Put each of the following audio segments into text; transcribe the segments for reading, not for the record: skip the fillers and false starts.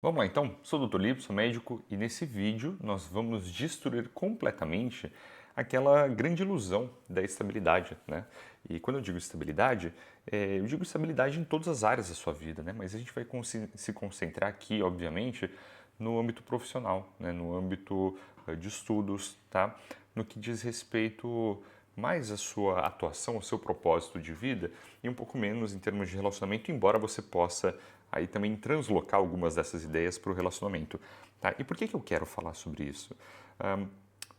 Vamos lá então, sou o Dr. Lipo, sou médico e nesse vídeo nós vamos destruir completamente aquela grande ilusão da estabilidade, né? E quando eu digo estabilidade, eu digo estabilidade em todas as áreas da sua vida, né? Mas a gente vai se concentrar aqui, obviamente, no âmbito profissional, né? No âmbito de estudos, tá? No que diz respeito mais à sua atuação, ao seu propósito de vida e um pouco menos em termos de relacionamento, embora você possa aí também translocar algumas dessas ideias para o relacionamento. Tá? E por que eu quero falar sobre isso?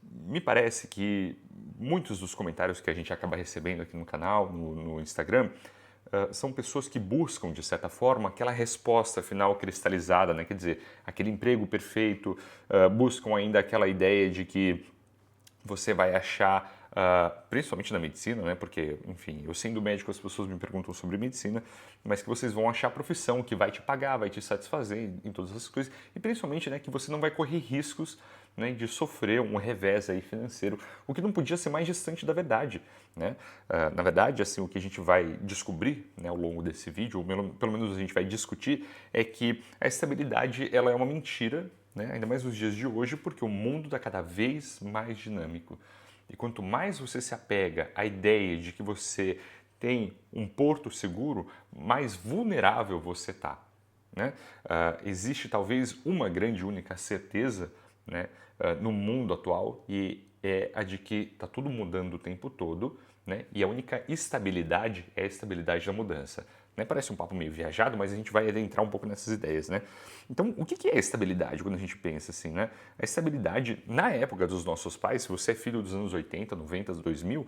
Me parece que muitos dos comentários que a gente acaba recebendo aqui no canal, no Instagram, são pessoas que buscam, de certa forma, aquela resposta final cristalizada, né? Quer dizer, aquele emprego perfeito, buscam ainda aquela ideia de que você vai achar, principalmente na medicina, né? Porque, enfim, eu sendo médico, as pessoas me perguntam sobre medicina, mas que vocês vão achar a profissão que vai te pagar, vai te satisfazer em todas as coisas, e principalmente, né, que você não vai correr riscos, né, de sofrer um revés aí financeiro, o que não podia ser mais distante da verdade, né? Na verdade, assim, o que a gente vai descobrir, né, ao longo desse vídeo, ou pelo menos a gente vai discutir, é que a estabilidade ela é uma mentira, né? Ainda mais nos dias de hoje, porque o mundo está cada vez mais dinâmico. E quanto mais você se apega à ideia de que você tem um porto seguro, mais vulnerável você está. Né? Existe talvez uma grande única certeza, né, no mundo atual, e é a de que está tudo mudando o tempo todo, né? E a única estabilidade é a estabilidade da mudança. Né? Parece um papo meio viajado, mas a gente vai adentrar um pouco nessas ideias. Né? Então, o que é estabilidade quando a gente pensa assim? Né? A estabilidade, na época dos nossos pais, se você é filho dos anos 80, 90, 2000,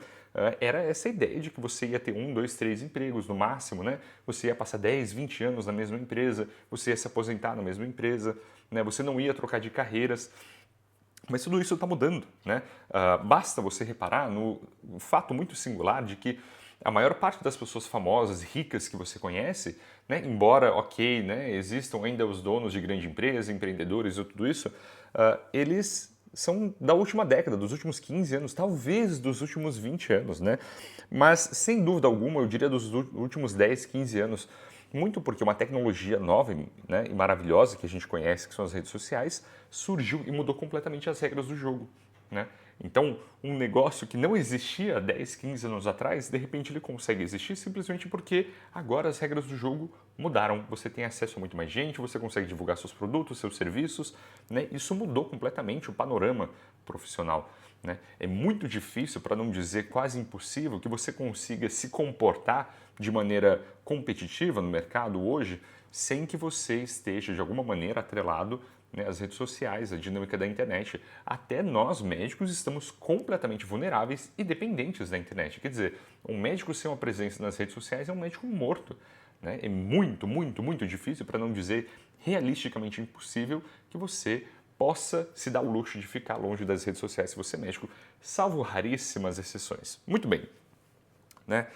era essa ideia de que você ia ter 1, 2, 3 empregos no máximo, né? Você ia passar 10, 20 anos na mesma empresa, você ia se aposentar na mesma empresa, né? Você não ia trocar de carreiras. Mas tudo isso está mudando, né? Basta você reparar no fato muito singular de que a maior parte das pessoas famosas, ricas que você conhece, né, embora, ok, né, existam ainda os donos de grande empresa, empreendedores e tudo isso, eles são da última década, dos últimos 15 anos, talvez dos últimos 20 anos, né? Mas, sem dúvida alguma, eu diria dos últimos 10, 15 anos, muito porque uma tecnologia nova, né, e maravilhosa que a gente conhece, que são as redes sociais, surgiu e mudou completamente as regras do jogo. Né? Então, um negócio que não existia 10, 15 anos atrás, de repente ele consegue existir simplesmente porque agora as regras do jogo mudaram. Você tem acesso a muito mais gente, você consegue divulgar seus produtos, seus serviços. Né? Isso mudou completamente o panorama profissional. Né? É muito difícil, para não dizer quase impossível, que você consiga se comportar de maneira competitiva no mercado hoje sem que você esteja de alguma maneira atrelado, né, às redes sociais, à dinâmica da internet. Até nós médicos estamos completamente vulneráveis e dependentes da internet. Quer dizer, um médico sem uma presença nas redes sociais é um médico morto. Né? É muito, muito, muito difícil, para não dizer realisticamente impossível, que você possa se dar o luxo de ficar longe das redes sociais se você é médico, salvo raríssimas exceções. Muito bem. Né?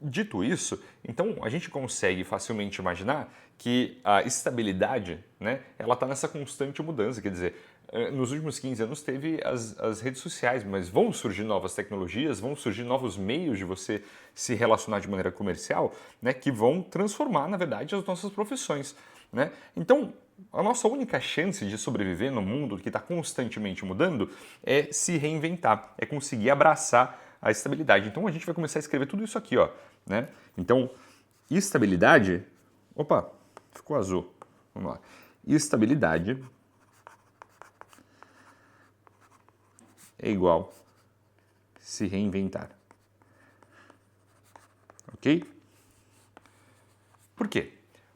Dito isso, então a gente consegue facilmente imaginar que a estabilidade, né, ela está nessa constante mudança. Quer dizer, nos últimos 15 anos teve as redes sociais, mas vão surgir novas tecnologias, vão surgir novos meios de você se relacionar de maneira comercial, né, que vão transformar, na verdade, as nossas profissões. Né? Então, a nossa única chance de sobreviver no mundo que está constantemente mudando é se reinventar, é conseguir abraçar a estabilidade. Então a gente vai começar a escrever tudo isso aqui, ó, né? Então, estabilidade, opa, ficou azul. Vamos lá. Estabilidade é igual se reinventar. OK? Por quê?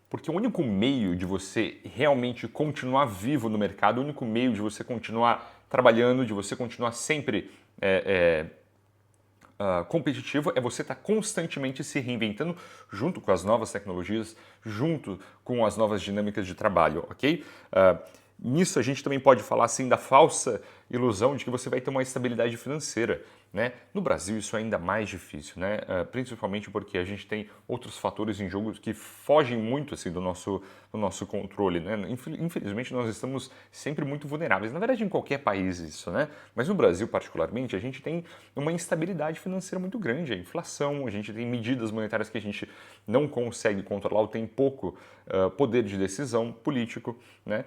Porque o único meio de você realmente continuar vivo no mercado, o único meio de você continuar trabalhando, de você continuar sempre competitivo é você estar constantemente se reinventando junto com as novas tecnologias, junto com as novas dinâmicas de trabalho, ok? Nisso a gente também pode falar assim da falsa ilusão de que você vai ter uma estabilidade financeira. Né? No Brasil isso é ainda mais difícil, né? Principalmente porque a gente tem outros fatores em jogo que fogem muito assim, do nosso o nosso controle, né? Infelizmente nós estamos sempre muito vulneráveis. Na verdade, em qualquer país isso, né? Mas no Brasil, particularmente, a gente tem uma instabilidade financeira muito grande, a inflação, a gente tem medidas monetárias que a gente não consegue controlar ou tem pouco poder de decisão político, né?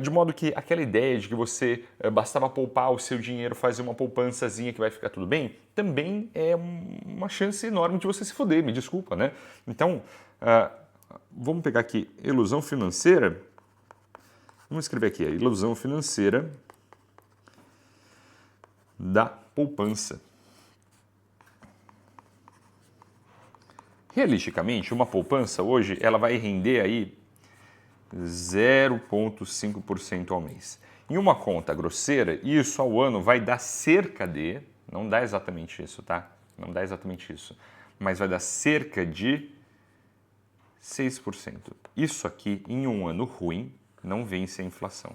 De modo que aquela ideia de que você bastava poupar o seu dinheiro, fazer uma poupançazinha que vai ficar tudo bem, também é uma chance enorme de você se foder, me desculpa, né? Então, vamos pegar aqui ilusão financeira. Vamos escrever aqui a ilusão financeira da poupança. Realisticamente, uma poupança hoje ela vai render aí 0,5% ao mês. Em uma conta grosseira, isso ao ano vai dar cerca de, não dá exatamente isso, tá? Não dá exatamente isso, mas vai dar cerca de 6%. Isso aqui, em um ano ruim, não vence a inflação.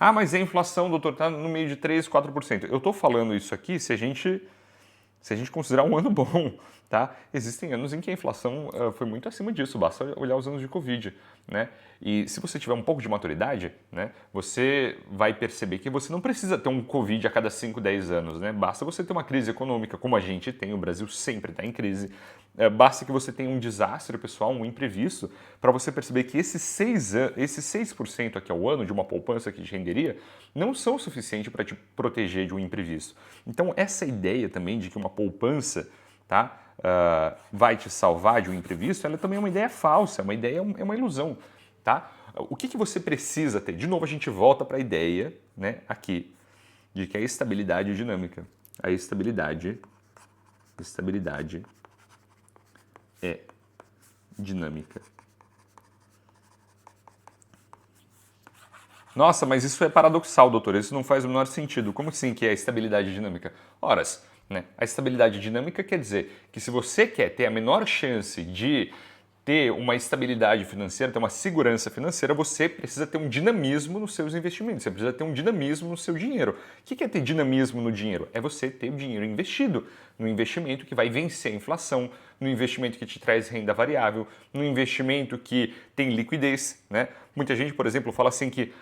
Ah, mas a inflação, doutor, está no meio de 3%, 4%. Eu estou falando isso aqui se a gente considerar um ano bom, tá? Existem anos em que a inflação foi muito acima disso, basta olhar os anos de Covid, né? E se você tiver um pouco de maturidade, né, você vai perceber que você não precisa ter um Covid a cada 5, 10 anos, né? Basta você ter uma crise econômica, como a gente tem, o Brasil sempre está em crise. Basta que você tenha um desastre pessoal, um imprevisto, para você perceber que esses 6% aqui ao ano de uma poupança que te renderia não são suficientes para te proteger de um imprevisto. Então, essa ideia também de que uma poupança, tá, vai te salvar de um imprevisto, ela também é uma ideia falsa, é uma ilusão. Tá? O que você precisa ter? De novo, a gente volta para a ideia, né, aqui, de que a estabilidade é dinâmica. A estabilidade é dinâmica. Nossa, mas isso é paradoxal, doutor. Isso não faz o menor sentido. Como assim que é a estabilidade dinâmica? Horas, né? A estabilidade dinâmica quer dizer que se você quer ter a menor chance de ter uma estabilidade financeira, ter uma segurança financeira, você precisa ter um dinamismo nos seus investimentos, você precisa ter um dinamismo no seu dinheiro. O que é ter dinamismo no dinheiro? É você ter o dinheiro investido no investimento que vai vencer a inflação, no investimento que te traz renda variável, no investimento que tem liquidez, né? Muita gente, por exemplo, fala assim que,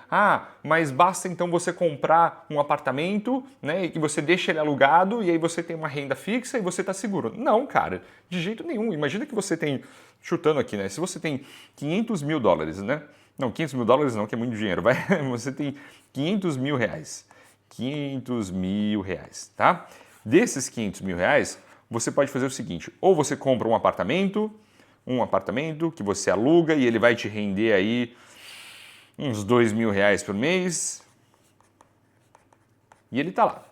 mas basta então você comprar um apartamento, né, e que você deixa ele alugado e aí você tem uma renda fixa e você está seguro. Não, cara, de jeito nenhum. Imagina que você tem, chutando aqui, né, se você tem 500 mil dólares, né, não, 500 mil dólares não, que é muito dinheiro, você tem 500 mil reais, 500 mil reais, tá? Desses 500 mil reais, você pode fazer o seguinte, ou você compra um apartamento que você aluga e ele vai te render aí uns 2 mil reais por mês, e ele está lá.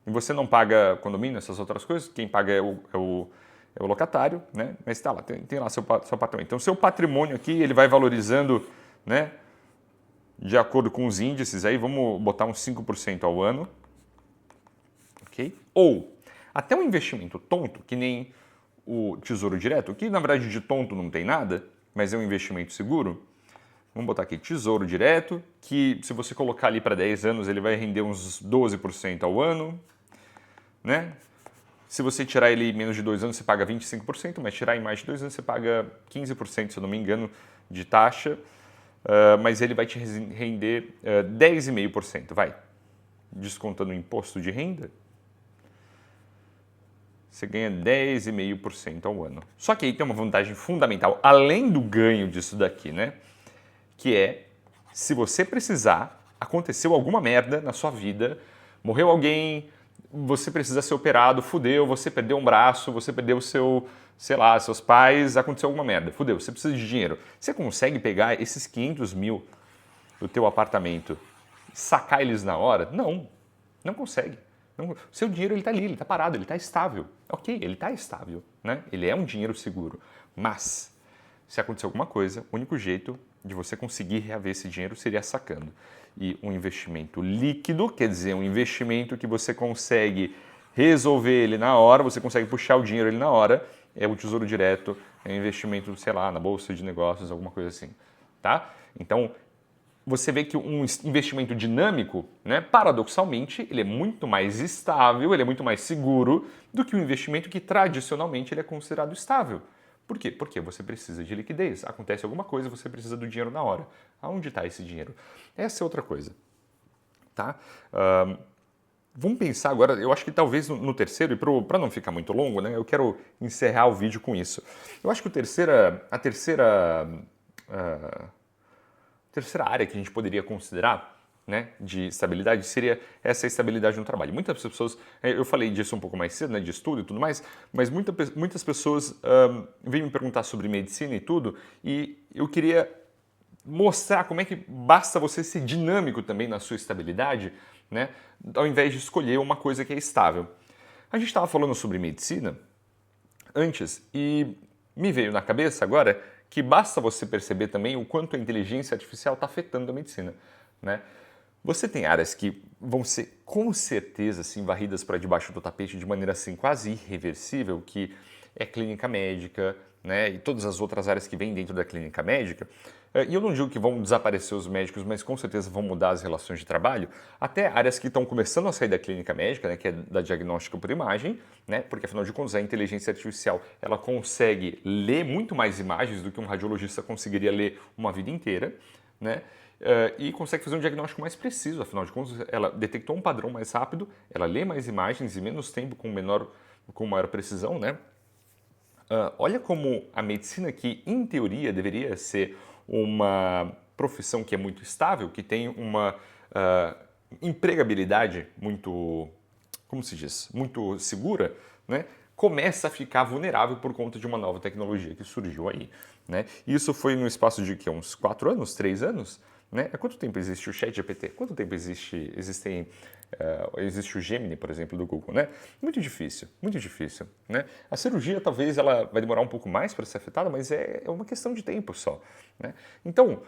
E você não paga condomínio, essas outras coisas, quem paga é o locatário, né? Mas está lá, tem lá seu apartamento. Então, seu patrimônio aqui, ele vai valorizando, né, de acordo com os índices, aí vamos botar uns 5% ao ano, ok? Ou até um investimento tonto, que nem o Tesouro Direto, que na verdade de tonto não tem nada, mas é um investimento seguro. Vamos botar aqui Tesouro Direto, que se você colocar ali para 10 anos, ele vai render uns 12% ao ano, né? Se você tirar ele em menos de 2 anos, você paga 25%, mas tirar em mais de 2 anos, você paga 15%, se eu não me engano, de taxa, mas ele vai te render 10,5%, vai. Descontando o imposto de renda, você ganha 10,5% ao ano. Só que aí tem uma vantagem fundamental, além do ganho disso daqui, né? Que é, se você precisar, aconteceu alguma merda na sua vida, morreu alguém, você precisa ser operado, fudeu, você perdeu um braço, você perdeu seus pais, aconteceu alguma merda, fudeu, você precisa de dinheiro. Você consegue pegar esses 500 mil do teu apartamento e sacar eles na hora? Não, não consegue. Não, seu dinheiro ele está ali, ele está parado, ele está estável. Ok, ele está estável, né? Ele é um dinheiro seguro, mas se acontecer alguma coisa, o único jeito de você conseguir reaver esse dinheiro seria sacando. E um investimento líquido, quer dizer, um investimento que você consegue resolver ele na hora, você consegue puxar o dinheiro ele na hora, é o Tesouro Direto, é um investimento, sei lá, na bolsa de negócios, alguma coisa assim, tá? Então, você vê que um investimento dinâmico, né, paradoxalmente, ele é muito mais estável, ele é muito mais seguro do que um investimento que tradicionalmente ele é considerado estável. Por quê? Porque você precisa de liquidez. Acontece alguma coisa, você precisa do dinheiro na hora. Aonde está esse dinheiro? Essa é outra coisa. Tá? Vamos pensar agora, eu acho que talvez no terceiro, e para não ficar muito longo, né, eu quero encerrar o vídeo com isso. Eu acho que a terceira área que a gente poderia considerar, né, de estabilidade seria essa estabilidade no trabalho. Muitas pessoas, eu falei disso um pouco mais cedo, né, de estudo e tudo mais, mas muitas pessoas vêm me perguntar sobre medicina e tudo, e eu queria mostrar como é que basta você ser dinâmico também na sua estabilidade, né, ao invés de escolher uma coisa que é estável. A gente estava falando sobre medicina antes e me veio na cabeça agora que basta você perceber também o quanto a inteligência artificial está afetando a medicina, né? Você tem áreas que vão ser com certeza assim, varridas para debaixo do tapete de maneira assim quase irreversível, que é clínica médica, né, e todas as outras áreas que vêm dentro da clínica médica. E eu não digo que vão desaparecer os médicos, mas com certeza vão mudar as relações de trabalho, até áreas que estão começando a sair da clínica médica, né, que é da diagnóstica por imagem, né, porque afinal de contas a inteligência artificial ela consegue ler muito mais imagens do que um radiologista conseguiria ler uma vida inteira, né? E consegue fazer um diagnóstico mais preciso, afinal de contas, ela detectou um padrão mais rápido, ela lê mais imagens em menos tempo com maior precisão, né? Olha como a medicina, que em teoria deveria ser uma profissão que é muito estável, que tem uma empregabilidade muito, como se diz, muito segura, né? Começa a ficar vulnerável por conta de uma nova tecnologia que surgiu aí, né? Isso foi no espaço de que, uns 4 anos, 3 anos, né? Há quanto tempo existe o ChatGPT? Quanto tempo existe o Gemini, por exemplo, do Google, né? Muito difícil, né? A cirurgia talvez ela vai demorar um pouco mais para ser afetada, mas é uma questão de tempo só, né? Então,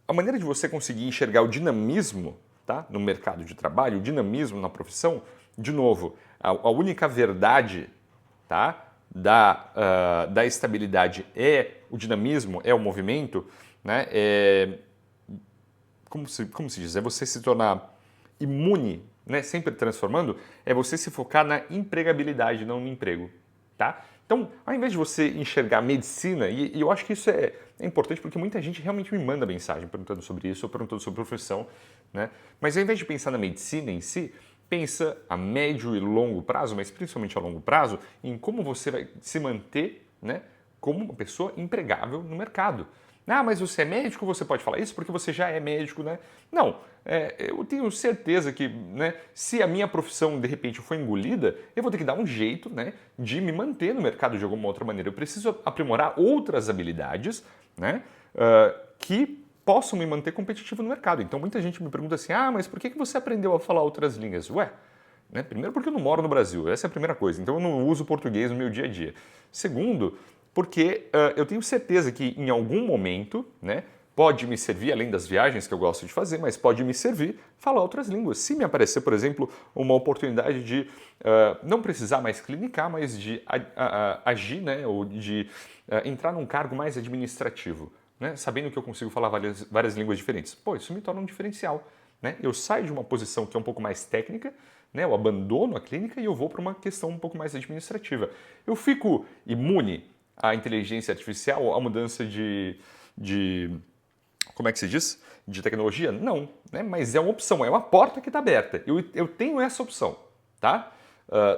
a maneira de você conseguir enxergar o dinamismo, tá, no mercado de trabalho, o dinamismo na profissão, de novo, a única verdade, tá, da estabilidade é o dinamismo, é o movimento, né? Como se diz? É você se tornar imune, né? Sempre transformando, é você se focar na empregabilidade, não no emprego, tá? Então, ao invés de você enxergar a medicina, e eu acho que isso é importante porque muita gente realmente me manda mensagem perguntando sobre isso, ou perguntando sobre profissão, né? Mas ao invés de pensar na medicina em si, pensa a médio e longo prazo, mas principalmente a longo prazo, em como você vai se manter, né, como uma pessoa empregável no mercado. Ah, mas você é médico, você pode falar isso porque você já é médico, né? Não, eu tenho certeza que, né, se a minha profissão de repente for engolida, eu vou ter que dar um jeito, né, de me manter no mercado de alguma outra maneira. Eu preciso aprimorar outras habilidades, né, que possam me manter competitivo no mercado. Então muita gente me pergunta assim, mas por que você aprendeu a falar outras línguas? Ué, né, primeiro porque eu não moro no Brasil, essa é a primeira coisa, então eu não uso português no meu dia a dia. Segundo, porque eu tenho certeza que em algum momento, né, pode me servir, além das viagens que eu gosto de fazer, mas pode me servir falar outras línguas. Se me aparecer, por exemplo, uma oportunidade de não precisar mais clinicar, mas de agir, né, ou de entrar num cargo mais administrativo, né, sabendo que eu consigo falar várias línguas diferentes. Pô, isso me torna um diferencial, né? Eu saio de uma posição que é um pouco mais técnica, né, eu abandono a clínica e eu vou para uma questão um pouco mais administrativa. Eu fico imune à inteligência artificial, à mudança de como é que se diz? De tecnologia? Não, né? Mas é uma opção, é uma porta que está aberta. Eu tenho essa opção, tá?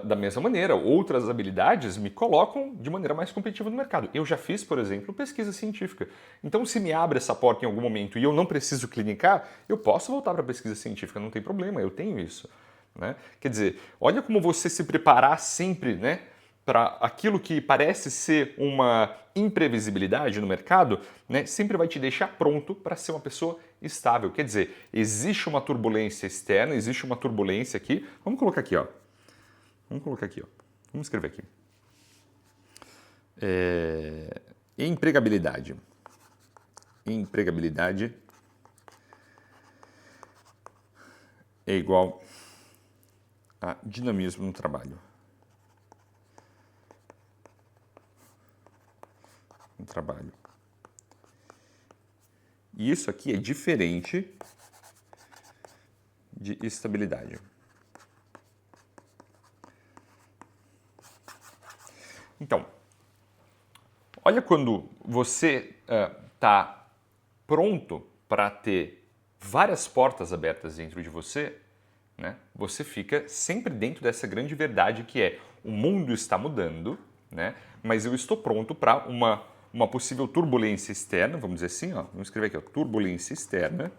Da mesma maneira, outras habilidades me colocam de maneira mais competitiva no mercado. Eu já fiz, por exemplo, pesquisa científica. Então, se me abre essa porta em algum momento e eu não preciso clinicar, eu posso voltar para a pesquisa científica, não tem problema, eu tenho isso, né? Quer dizer, olha como você se preparar sempre, né, para aquilo que parece ser uma imprevisibilidade no mercado, né, sempre vai te deixar pronto para ser uma pessoa estável. Quer dizer, existe uma turbulência externa, existe uma turbulência aqui. Vamos colocar aqui, ó. Vamos escrever aqui. Empregabilidade. Empregabilidade é igual a dinamismo no trabalho. E isso aqui é diferente de estabilidade. Então, Olha quando você está pronto para ter várias portas abertas dentro de você, né? Você fica sempre dentro dessa grande verdade que é o mundo está mudando, né? Mas eu estou pronto para uma possível turbulência externa, vamos dizer assim, ó, vamos escrever aqui, ó, turbulência externa,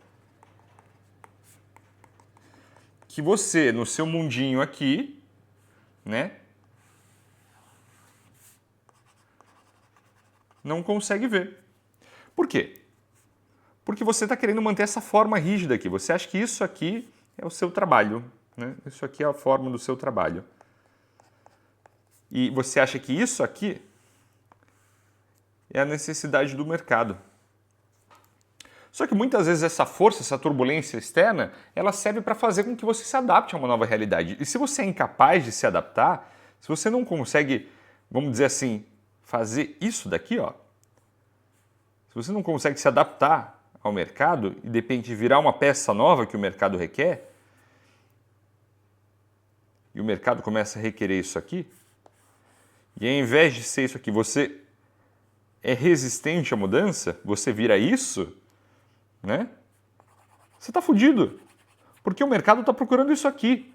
que você, no seu mundinho aqui, né, não consegue ver. Por quê? Porque você está querendo manter essa forma rígida aqui. Você acha que isso aqui é o seu trabalho, né? Isso aqui é a forma do seu trabalho. E você acha que isso aqui é a necessidade do mercado. Só que muitas vezes essa força, essa turbulência externa, ela serve para fazer com que você se adapte a uma nova realidade. E se você é incapaz de se adaptar, se você não consegue, vamos dizer assim, fazer isso daqui, ó, se você não consegue se adaptar ao mercado e de repente virar uma peça nova que o mercado requer, e o mercado começa a requerer isso aqui, e ao invés de ser isso aqui, você é resistente à mudança, você vira isso, né? Você está fudido. Porque o mercado está procurando isso aqui.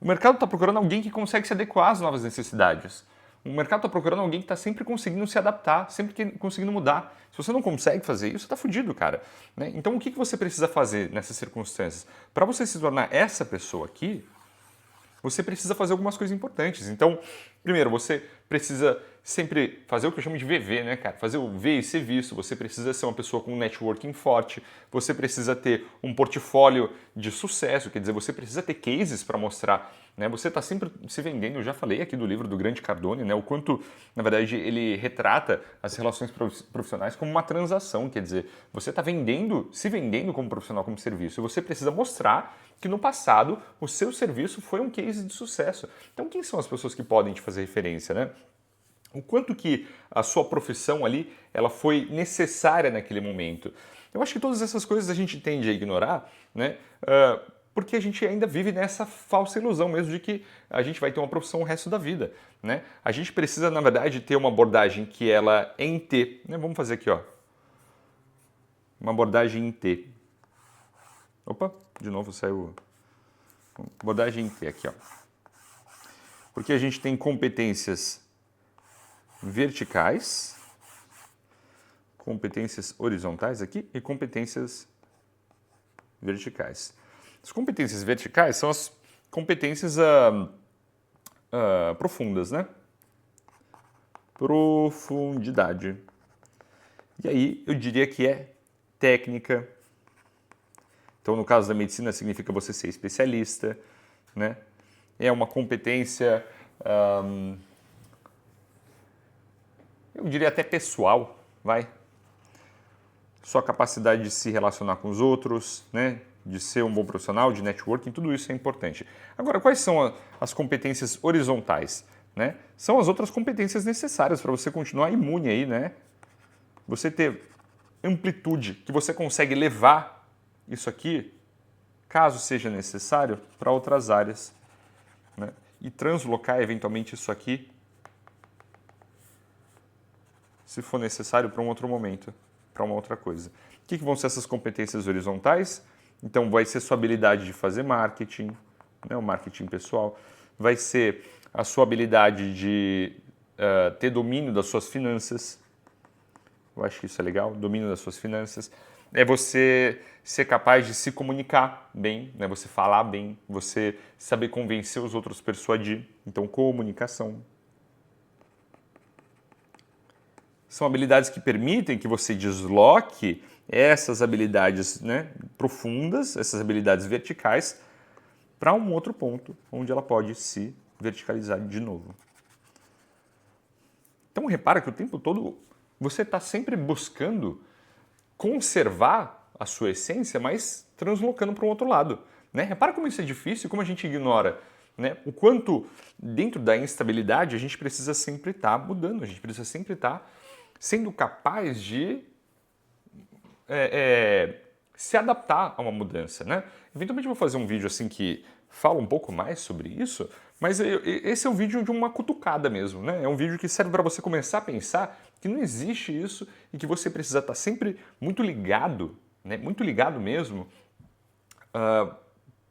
O mercado está procurando alguém que consegue se adequar às novas necessidades. O mercado está procurando alguém que está sempre conseguindo se adaptar, sempre conseguindo mudar. Se você não consegue fazer isso, você está fudido, cara. Né? Então, o que você precisa fazer nessas circunstâncias? Para você se tornar essa pessoa aqui, você precisa fazer algumas coisas importantes. Então, primeiro, você precisa sempre fazer o que eu chamo de VV, né, cara? Fazer o ver e ser visto. Você precisa ser uma pessoa com um networking forte. Você precisa ter um portfólio de sucesso, quer dizer, você precisa ter cases para mostrar, né? Você está sempre se vendendo. Eu já falei aqui do livro do Grande Cardone, né? O quanto, na verdade, ele retrata as relações profissionais como uma transação, quer dizer, você está vendendo, se vendendo como profissional, como serviço. E você precisa mostrar que no passado o seu serviço foi um case de sucesso. Então, quem são as pessoas que podem te fazer referência, né? O quanto que a sua profissão ali ela foi necessária naquele momento. Eu acho que todas essas coisas a gente tende a ignorar, né? Porque a gente ainda vive nessa falsa ilusão mesmo de que a gente vai ter uma profissão o resto da vida, né? A gente precisa, na verdade, ter uma abordagem que ela é em T, né? Vamos fazer aqui, ó. Uma abordagem em T. Opa, de novo saiu. Abordagem em T aqui, ó. Porque a gente tem competências verticais, competências horizontais aqui e competências verticais. As competências verticais são as competências profundas, né? Profundidade. E aí eu diria que é técnica. Então, no caso da medicina, significa você ser especialista, né? É uma competência, eu diria até pessoal, vai. Sua capacidade de se relacionar com os outros, né? De ser um bom profissional, de networking, tudo isso é importante. Agora, quais são as competências horizontais? Né? São as outras competências necessárias para você continuar imune aí, né? Você ter amplitude, que você consegue levar isso aqui, caso seja necessário, para outras áreas, né? E translocar eventualmente isso aqui, se for necessário, para um outro momento, para uma outra coisa. O que vão ser essas competências horizontais? Então, vai ser sua habilidade de fazer marketing, né, o marketing pessoal, vai ser a sua habilidade de ter domínio das suas finanças. Eu acho que isso é legal, domínio das suas finanças. É você ser capaz de se comunicar bem, né, você falar bem, você saber convencer os outros, persuadir. Então, comunicação. São habilidades que permitem que você desloque essas habilidades, né, profundas, essas habilidades verticais, para um outro ponto onde ela pode se verticalizar de novo. Então repara que o tempo todo você está sempre buscando conservar a sua essência, mas translocando para um outro lado. Né? Repara como isso é difícil, como a gente ignora. Né? O quanto dentro da instabilidade a gente precisa sempre estar mudando, a gente precisa sempre estar sendo capaz de se adaptar a uma mudança, né? Eventualmente eu vou fazer um vídeo assim que fala um pouco mais sobre isso, Mas esse é um vídeo de uma cutucada mesmo, né? É um vídeo que serve para você começar a pensar que não existe isso e que você precisa estar sempre muito ligado, né? Muito ligado mesmo,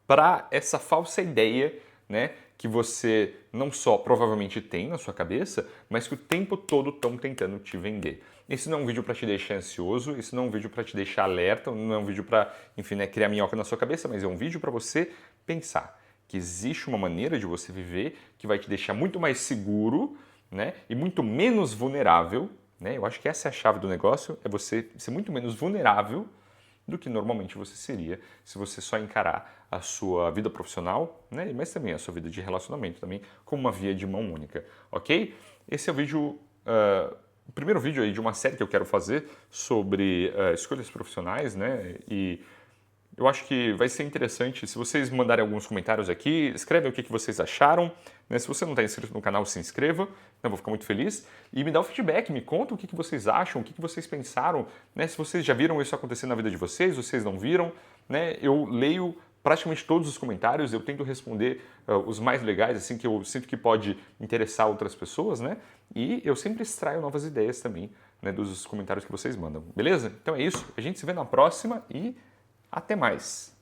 para essa falsa ideia, né, que você não só provavelmente tem na sua cabeça, mas que o tempo todo estão tentando te vender. Esse não é um vídeo para te deixar ansioso, esse não é um vídeo para te deixar alerta, não é um vídeo para, enfim, né, criar minhoca na sua cabeça, mas é um vídeo para você pensar que existe uma maneira de você viver que vai te deixar muito mais seguro, né, e muito menos vulnerável, né? Eu acho que essa é a chave do negócio, é você ser muito menos vulnerável do que normalmente você seria se você só encarar a sua vida profissional, né, mas também a sua vida de relacionamento também como uma via de mão única, ok? Esse é o vídeo, o primeiro vídeo aí de uma série que eu quero fazer sobre escolhas profissionais, né, e eu acho que vai ser interessante se vocês mandarem alguns comentários aqui, escrevem o que vocês acharam, né? Se você não está inscrito no canal, se inscreva, né? Eu vou ficar muito feliz. E me dá o feedback, me conta o que vocês acham, o que vocês pensaram, né? Se vocês já viram isso acontecer na vida de vocês, vocês não viram, né? Eu leio praticamente todos os comentários, eu tento responder os mais legais, assim, que eu sinto que pode interessar outras pessoas, né? E eu sempre extraio novas ideias também, né, dos comentários que vocês mandam, beleza? Então é isso, a gente se vê na próxima e até mais!